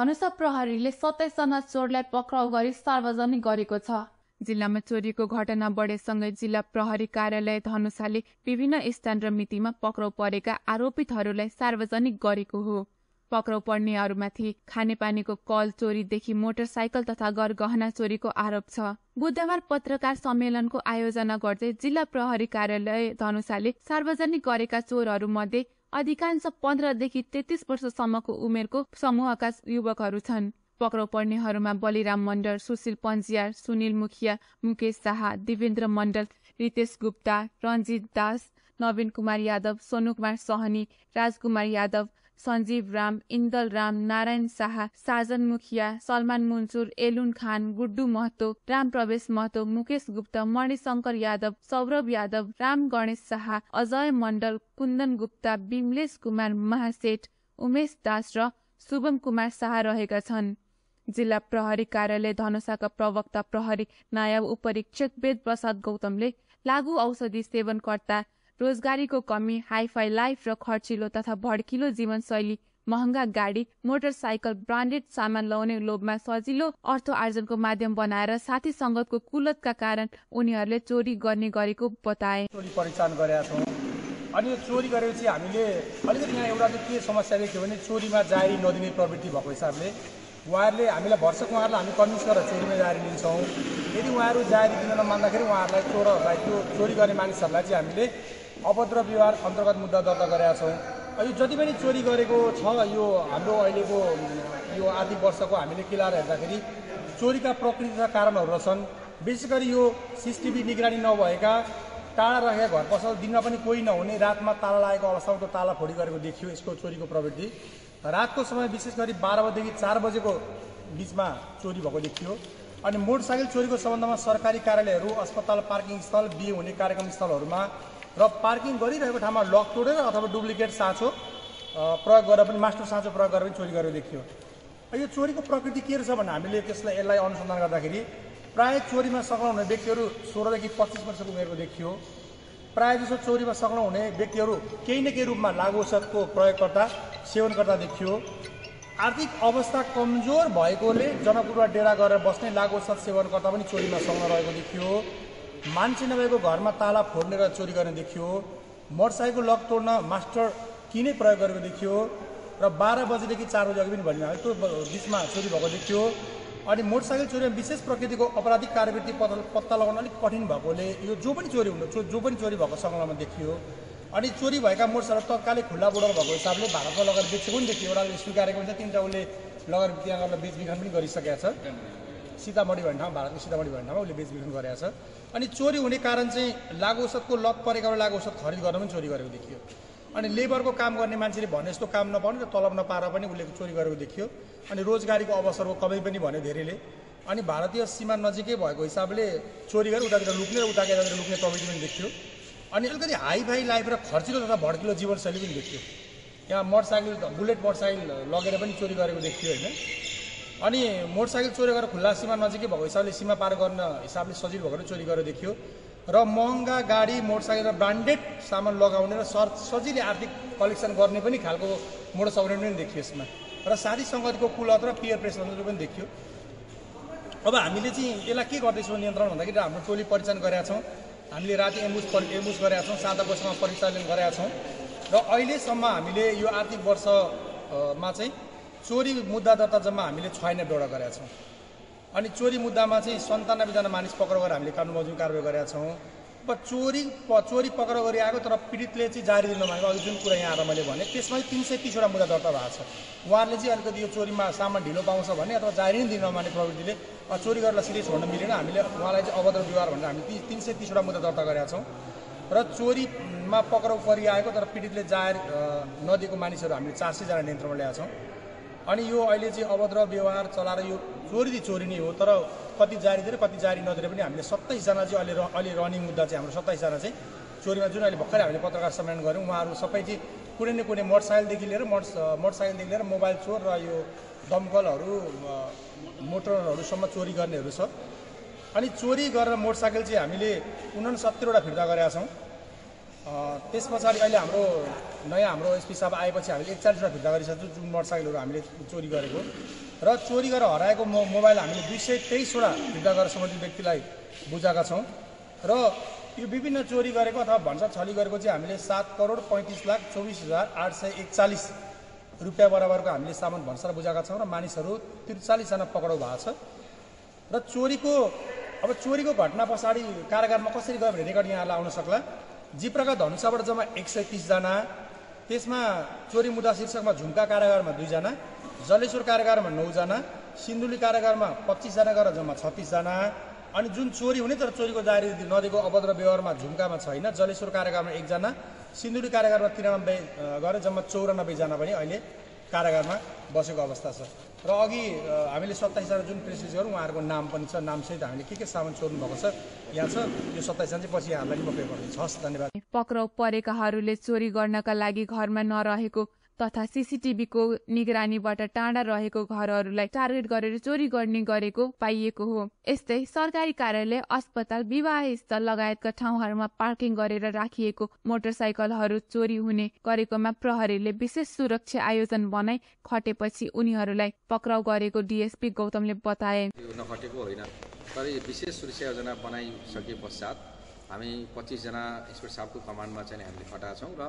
धनुषा प्रहरीले 27 जना चोरलाई पक्राउ गरी सार्वजनिक गरेको छ। जिल्लामा चोरीको घटना बढेसँगै जिल्ला प्रहरी कार्यालय धनुषाले विभिन्न स्थान र मितिमा पक्राउ परेका आरोपितहरूलाई सार्वजनिक गरेको हो। पक्राउ पर्नेहरूमाथि खानेपानीको कल चोरीदेखि मोटरसाइकल तथा गरगहना चोरीको आरोप छ। बुधबार पत्रकार सम्मेलनको आयोजना गर्दै जिल्ला प्रहरी कार्यालय धनुषाले सार्वजनिक गरेका चोरहरूमध्ये अधिकांश 15 देखि 33 वर्षसम्मको उमेरको समूहका युवकहरू छन्। पक्राउ पर्नेहरूमा बलिराम मण्डल, सुशील पन्जियार, सुनिल मुखिया, मुकेश शाह, दिवेन्द्र मण्डल, रितेश गुप्ता, रञ्जित दास, नवीन कुमार यादव, सोनु कुमार सहनी, राजकुमार यादव, सञ्जीव राम, इन्दल राम, नारायण शाह, साजन मुखिया, सलमान मुन्सुर, एलुन खान, गुड्डू महतो, राम प्रवेश महतो, मुकेश गुप्ता, मणिशंकर यादव, सौरभ यादव, राम गणेश शाह, अजय मण्डल, कुन्दन गुप्ता, विमलेश कुमार महासेठ, उमेश दास र शुभम कुमार शाह रहेका छन्। जिल्ला प्रहरी कार्यालय धनुषाका प्रवक्ता प्रहरी नायब उपरीक्षक वेद प्रसाद गौतमले लागू औषधि सेवनकर्ता, रोजगारीको कमी, हाइफाई लाइफ र खर्चिलो तथा भड्किलो जीवनशैली, महँगा गाडी, मोटरसाइकल, ब्रान्डेड सामान लगाउने लोभमा सजिलो अर्थ आर्जनको माध्यम बनाएर साथी संगतको कुलतका कारण उनीहरूले चोरी गर्ने गरेको बताए। चोरी परिचालन गरेका छौँ। अनि यो चोरी गरेपछि हामीले अलिकति यहाँ एउटा चाहिँ के समस्या देख्यो भने चोरीमा जारी नदिने प्रवृत्ति भएको हिसाबले उहाँहरूले हामीलाई भर्सक उहाँहरूलाई हामी कन्भिन्स गरेर चोरीमा जारी लिन्छौँ। यदि उहाँहरू जारी दिन नमान्दाखेरि उहाँहरूलाई चोरहरूलाई त्यो चोरी गर्ने मानिसहरूलाई चाहिँ हामीले अभद्र व्यवहार अन्तर्गत मुद्दा दर्ता गरेका छौँ। यो जति पनि चोरी गरेको छ यो हाम्रो अहिलेको यो आर्थिक वर्षको हामीले किलाएर हेर्दाखेरि चोरीका प्रकृति र कारणहरू रहेछन्। विशेष गरी यो सिसिटिभी निगरानी नभएका टाढा राखेका घर पसल दिनमा पनि कोही नहुने रातमा ताला लागेको अवस्थामा त्यो ताला फोडी गरेको देखियो। यसको चोरीको प्रवृत्ति रातको समय विशेष गरी 12 बजेदेखि 4 बजेको बिचमा चोरी भएको देखियो। अनि मोटरसाइकल चोरीको सम्बन्धमा सरकारी कार्यालयहरू, अस्पताल पार्किङ स्थल, बिहे हुने कार्यक्रम स्थलहरूमा र पार्किङ गरिरहेको ठाउँमा लक तोडेर अथवा डुप्लिकेट साँचो प्रयोग गरेर पनि मास्टर साँचो प्रयोग गरेर पनि चोरी गरेको देखियो। यो चोरीको प्रकृति के रहेछ भने हामीले यसलाई अनुसन्धान गर्दाखेरि प्राय चोरीमा संलग्न हुने व्यक्तिहरू 16 देखि 25 वर्षको उमेरको देखियो। प्राय जसो चोरीमा संलग्न हुने व्यक्तिहरू केही न केही रूपमा लागु औषधको प्रयोगकर्ता, सेवनकर्ता देखियो। आर्थिक अवस्था कमजोर भएकोले जनकपुरमा डेरा गरेर बस्ने लागु औषध सेवनकर्ता पनि चोरीमा संलग्न रहेको देखियो। मान्छे नभएको घरमा ताला फोड्ने र चोरी गर्ने देखियो। मोटरसाइकल लक तोड्न मास्टर की नै प्रयोग गरेको देखियो र 12 बजेदेखि 4 बजे अघि पनि भनिन्छ त्यो बिचमा चोरी भएको देखियो। अनि मोटरसाइकल चोरीमा विशेष प्रकृतिको अपराधिक कार्यवृत्ति पत्ता लगाउन अलिक कठिन भएकोले यो जो पनि चोरी भएको संलग्न देखियो। अनि चोरी भएका मोटरसाइकल तत्कालै खुल्ला बुडाउनु भएको हिसाबले भारतमा लगेर बेचेको पनि देखियो। एउटा स्वीकारेको हुन्छ, 3टा उसले लगेर त्यहाँ गरेर बेचबिखन पनि गरिसकेका छ। सीतामढी भन्ने ठाउँ, भारतको सीतामढी भन्ने ठाउँमा उसले बेचबिखन गरेका छ। अनि चोरी हुने कारण चाहिँ लागु औषधको लत परेकाले लागु औषध खरिद गर्न पनि चोरी गरेको देखियो। अनि लेबरको काम गर्ने मान्छेले भने जस्तो काम नपाउने र तलब नपाएर पनि उसले चोरी गरेको देखियो। अनि रोजगारीको अवसरको कमी पनि भन्यो धेरैले। अनि भारतीय सीमा नजिकै भएको हिसाबले चोरी गरेर उतातिर लुक्ने र उता यतातिर लुक्ने प्रवृत्ति पनि देखियो। अनि अलिकति हाइफाई लाइफ र खर्चिलो तथा भड्किलो जीवनशैली पनि देखियो। यहाँ मोटरसाइकल, बुलेट मोटरसाइकल लगेर पनि चोरी गरेको देखियो होइन। अनि मोटरसाइकल चोरी गरेर खुल्ला सीमा नजिकै भएको हिसाबले सीमा पार गर्न हिसाबले सजिलो भएको चोरी गरेको देखियो। र महँगा गाडी, मोटरसाइकल र ब्रान्डेड सामान लगाउने र सजिलै आर्थिक कलेक्सन गर्ने पनि खालको मोडस अपरेन्डी पनि देखियो यसमा। र साथी सङ्गतको कुलत र पियर प्रेसर पनि देखियो। अब हामीले चाहिँ यसलाई के गर्दैछौँ नियन्त्रण भन्दाखेरि हाम्रो टोली परिचालन गरेका छौँ। हामीले राति एम्बुस गरेका छौँ, सादा वर्षमा परिचालन गरेका छौँ। र अहिलेसम्म हामीले यो आर्थिक वर्षमा चाहिँ चोरी मुद्दा दर्ता जम्मा हामीले 96 गरेका छौँ। अनि चोरी मुद्दामा चाहिँ 97 जना मानिस पक्राउ गरेर हामीले कानुन बमोजिम कारबाही गरेका छौँ। अब चोरी पक्राउ गरी आएको तर पीडितले चाहिँ जारी दिन नमागेको अघि जुन कुरा यहाँ आएर मैले भने त्यसमा 330 वटा मुद्दा दर्ता भएको छ। उहाँहरूले चाहिँ अलिकति यो चोरीमा सामान ढिलो पाउँछ भने अथवा जारी नै दिन नमाने प्रवृत्तिले चोरी गरेर सिधै छोड्न मिलेन। हामीले उहाँलाई चाहिँ अभद्र व्यवहार भनेर हामीले 330 वटा मुद्दा दर्ता गरेका छौँ। र चोरीमा पक्राउ परिआएको तर पीडितले जाहेर नदिएको मानिसहरू हामीले 400 जना नियन्त्रणमा ल्याएका छौँ। अनि यो अहिले चाहिँ अभद्र व्यवहार चलाएर यो चोरी नै हो तर कति जारी दिएर कति जारी नदिएर पनि हामीले 27 जना चाहिँ अहिले रनिङ मुद्दा चाहिँ हाम्रो 27 जना चाहिँ चोरीमा जुन अहिले भर्खरै हामीले पत्रकार सम्मेलन गऱ्यौँ उहाँहरू सबै चाहिँ कुनै न कुनै मोटरसाइकलदेखि लिएर मोबाइल चोर र यो दमकलहरू मोटरहरूसम्म चोरी गर्नेहरू छ। अनि चोरी गरेर मोटरसाइकल चाहिँ हामीले 69 वटा फिर्ता गरेका छौँ। त्यस पछाडि अहिले हाम्रो एसपी साहब आएपछि हामीले 41 वटा फिर्ता गरिसक्छौँ जुन मोटरसाइकलहरू हामीले चोरी गरेको। र चोरी गरेर हराएको मोबाइल हामीले 223वटा फिर्ता गरेर सम्बन्धित व्यक्तिलाई बुझाएका छौँ र यो विभिन्न चोरी गरेको अथवा भन्सा छली गरेको चाहिँ हामीले 7,35,24,841 रुपियाँ बराबरको हामीले सामान भन्सार बुझाएका छौँ र मानिसहरू 43 जना पक्राउ भएको छ। र चोरीको घटना पछाडि कारागारमा कसरी गयो भने रेकर्ड यहाँलाई आउन सक्ला। जिप्राका धनुषाबाट जम्मा 130 जना, त्यसमा चोरी मुद्दा शीर्षकमा झुम्का कारागारमा 2 जना, जलेश्वर कारागारमा 9 जना, सिन्धुली कारागारमा 25 जना गरेर जम्मा 36 जना। अनि जुन चोरी हुने तर चोरीको जारी नदिएको अभद्र व्यवहारमा झुम्कामा छैन, जलेश्वर कारागारमा 1 जना, सिन्धुली कारागारमा 93 गरेर जम्मा 94 जना पनि अहिले कारागारमा बसेको अवस्था छ। र अघि हामीले 27 जना जुन प्रेस रिलिज गरौँ उहाँहरूको नाम पनि छ, नामसहित हामीले के सामान चोर्नु भएको छ यहाँ छ। यो 27 जना चाहिँ पछि यहाँलाई म पे गर्दैछु। हस्, धन्यवाद। पक्राउ परेकाहरूले चोरी गर्नका लागि घरमा नरहेको तथा सीसीटीभीको निगरानीबाट टाढा रहेको घरहरूलाई टार्गेट गरेर चोरी गर्ने गरेको पाइएको हो। यस्तै सरकारी कार्यालय, अस्पताल, विवाह स्थल लगायतका ठाउँहरूमा पार्किङ गरेर राखिएको मोटरसाइकलहरू चोरी हुने गरेकोमा प्रहरीले विशेष सुरक्षा आयोजन बनाई खटेपछि उनीहरूलाई पक्राउ गरेको डीएसपी गौतमले बताए। नखटेको होइन, तर विशेष सुरक्षा योजना बनाइसके पश्चात हामी 25 जना इन्सपेक्टर साहबको कमान्डमा चाहिँ हामीले खटाएका छौँ र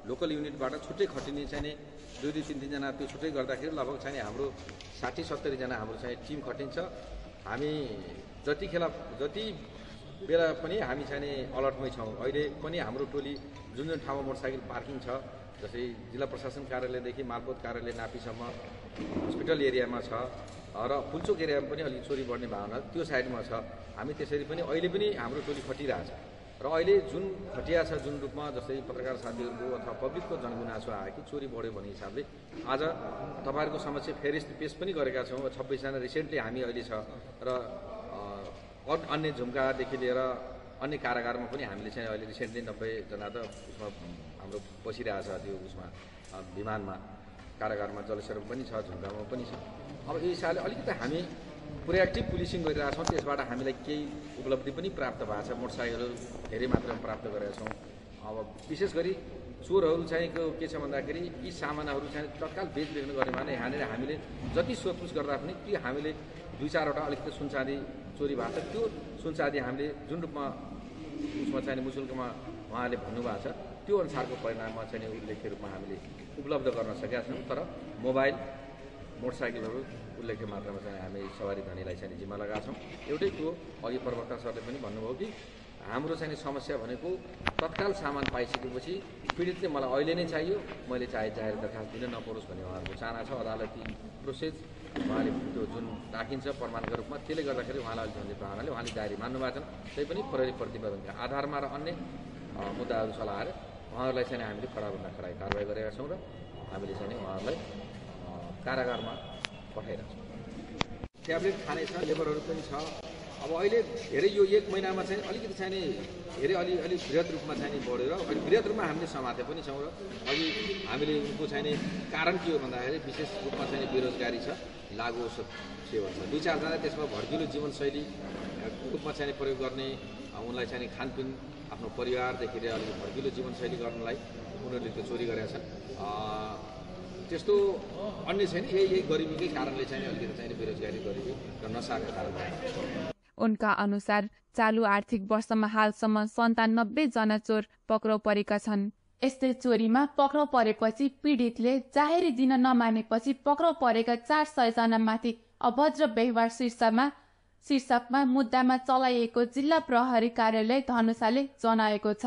लोकल युनिटबाट छुट्टै खटिने चाहिँ 2-3 जना त्यो छुट्टै गर्दाखेरि लगभग चाहिँ हाम्रो 60-70 जना हाम्रो चाहिँ टिम खटिन्छ। हामी जति बेला पनि हामी चाहिँ अलर्टमै छौँ। अहिले पनि हाम्रो टोली जुन ठाउँमा मोटरसाइकल पार्किङ छ, जस्तै जिल्ला प्रशासन कार्यालयदेखि मालपोत कार्यालय नापीसम्म हस्पिटल एरियामा छ र फुलचोक एरियामा पनि अलिक चोरी बढ्ने भावना त्यो साइडमा छ। हामी त्यसरी पनि अहिले पनि हाम्रो टोली खटिरहेछ र अहिले जुन खटिया छ जुन रूपमा जस्तै पत्रकार साथीहरूको अथवा पब्लिकको जनगुनासो आयो कि चोरी बढ्यो भन्ने हिसाबले आज तपाईँहरूको समक्ष फेरि पेश पनि गरेका छौँ। 26 जना रिसेन्टली हामी अहिले छ र अन्य झुम्कादेखि लिएर अन्य कारागारमा पनि हामीले चाहिँ अहिले रिसेन्टली 90 जना त उसमा हाम्रो बसिरहेछ त्यो उसमा विमानमा कारागारमा जलेश्वरमा पनि छ, झुम्कामा पनि छ। अब यो हिसाबले अलिकति हामी प्रोएक्टिभ पुलिसिङ गरिरहेछौँ, त्यसबाट हामीलाई केही उपलब्धि पनि प्राप्त भएको छ। मोटरसाइकलहरू धेरै मात्रामा प्राप्त गरेका छौँ। अब विशेष गरी चोरहरू चाहिँ के छ भन्दाखेरि यी सामानहरू चाहिँ तत्काल बेचबिखन गर्ने भने यहाँनिर हामीले जति सोधपुछ गर्दा पनि त्यो हामीले 2-4वटा अलिकति सुनचाँदी चोरी भएको छ। त्यो सुनचाँदी हामीले जुन रूपमा उसमा चाहिँ मुसुल्कमा उहाँले भन्नुभएको छ त्यो अनुसारको परिणाममा चाहिँ उल्लेख्य रूपमा हामीले उपलब्ध गर्न सकेका छौँ। तर मोबाइल, मोटरसाइकलहरू उल्लेख्य मात्रामा चाहिँ हामी सवारी धनीलाई चाहिँ जिम्मा लगाएका छौँ। एउटै कुरो अघि प्रवक्ता सरले पनि भन्नुभयो कि हाम्रो चाहिँ समस्या भनेको तत्काल सामान पाइसकेपछि पीडितले मलाई अहिले नै चाहियो, मैले चाहे जाहेर दरखास्त दिन नपरोस् भन्ने उहाँहरूको चाहना छ। अदालती प्रोसेस उहाँले त्यो जुन राखिन्छ प्रमाणको रूपमा त्यसले गर्दाखेरि उहाँलाई झन्झट भावनाले उहाँले जारी मान्नुभएको छन्। तैपनि प्रहरी प्रतिवेदनका आधारमा र अन्य मुद्दाहरू सल्लाएर उहाँहरूलाई चाहिँ हामीले खडाभन्दा खडा कारवाही गरेका छौँ र हामीले चाहिँ उहाँहरूलाई कारागारमा पठाइरहेको छौँ। ट्याब्लेट खाने छ, लेबरहरू पनि छ। अब अहिले धेरै यो 1 महिनामा चाहिँ अलिकति चाहिँ धेरै अलिक बृहत रूपमा चाहिँ बढेर अनि बृहत रूपमा हामीले समाते पनि छौँ। र अघि हामीले उनको चाहिँ कारण के हो भन्दाखेरि विशेष रूपमा चाहिँ बेरोजगारी छ, लागु औषध सेवन छ। 2-4 जना त्यसमा भड्किलो जीवनशैली रूपमा चाहिँ प्रयोग गर्ने, उनलाई चाहिँ खानपिन आफ्नो परिवारदेखि लिएर अलिक भड्किलो जीवनशैली गर्नलाई उनीहरूले त्यो चोरी गरेका छन्। त्यस्तो अन्य छैन, यही गरिबीकै कारणले चाहिँ अलिकति चाहिँ बेरोजगारी, गरिबी र नसाका कारण। उनका अनुसार चालु आर्थिक वर्षमा हालसम्म 97 जना चोर पक्राउ परेका छन्। यस्तै चोरीमा पक्राउ परेपछि पीडितले जाहेरी दिन नमानेपछि पक्राउ परेका 400 जना माथि अभद्र व्यवहार शीर्षकमा मुद्दामा चलाइएको जिल्ला प्रहरी कार्यालय धनुषाले जनाएको छ।